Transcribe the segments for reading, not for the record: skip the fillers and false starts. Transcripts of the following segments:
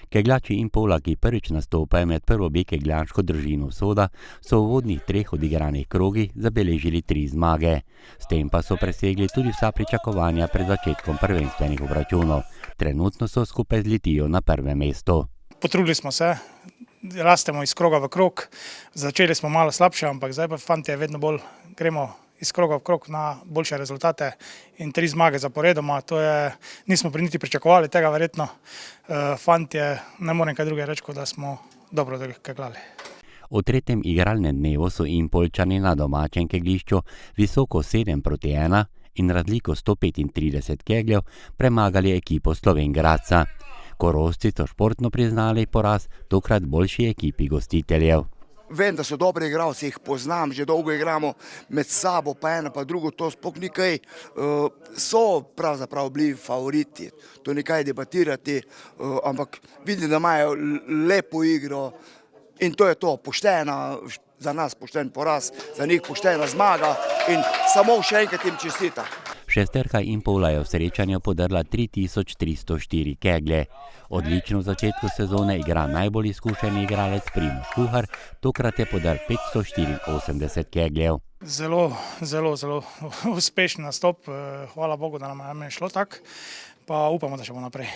Kegljači Impola, ki prvič nastopajo med prvo B kegljaško družino Soda, so v uvodnih 3 odigranih krogih zabeležili 3 zmage. S tem pa so presegli tudi vsa pričakovanja pred začetkom prvenstvenih obračunov. Trenutno so skupaj z Litijo na prvem mestu. Potrudili smo se, rastemo iz kroga v krog, začeli smo malo slabše, ampak zdaj pa fantje vedno bolj gremo iz kroga v krog na boljše rezultate in 3 zmage zaporedoma, nismo niti pričakovali tega verjetno. Fantje, ne morem kaj druge reči, da smo dobro keglali. V tretjem igralnem dnevu so Impoljčani na domačem keglišču visoko 7-1 in razliko 135 kegljev premagali ekipo Slovenj Gradca. Korošci so športno priznali poraz tokrat boljši ekipi gostiteljev. Vem, da so dobri igralci, jih poznam, že dolgo igramo med sabo, pa eno pa drugo, to sploh ni kaj. So pravzaprav bili favoriti, to ni kaj debatirati, ampak vidim, da imajo lepo igro in to je to, poštena, za nas pošten poraz, za njih poštena zmaga in samo še enkrat jim čestita. Šesterka Impola je v srečanju podrla 3304 keglje. Odlično v začetku sezone igra najbolj izkušeni igralec Primož Kuhar, tokrat je podal 584 kegljev. Zelo uspešen nastop, hvala Bogu, da nam je šlo tako, pa upamo, da še bo naprej.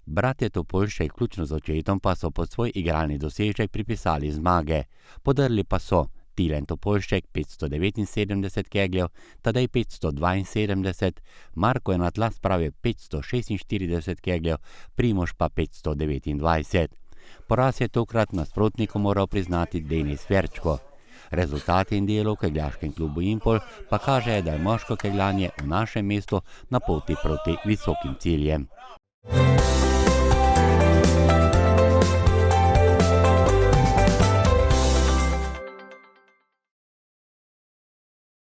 Bratje Topolšek, vključno z očetom, pa so pod svoj igralni dosežek pripisali zmage. Podrli pa so Tilen Topolšek 579 kegljev, Tadej 572, Marko je na tla spravil 546 kegljev, Primož pa 529. Poraz je tokrat nasprotniku moral priznati Denis Ferčko. Rezultati in delo v kegljaškem klubu Impol pa kaže, da je moško kegljanje v našem mestu na poti proti visokim ciljem.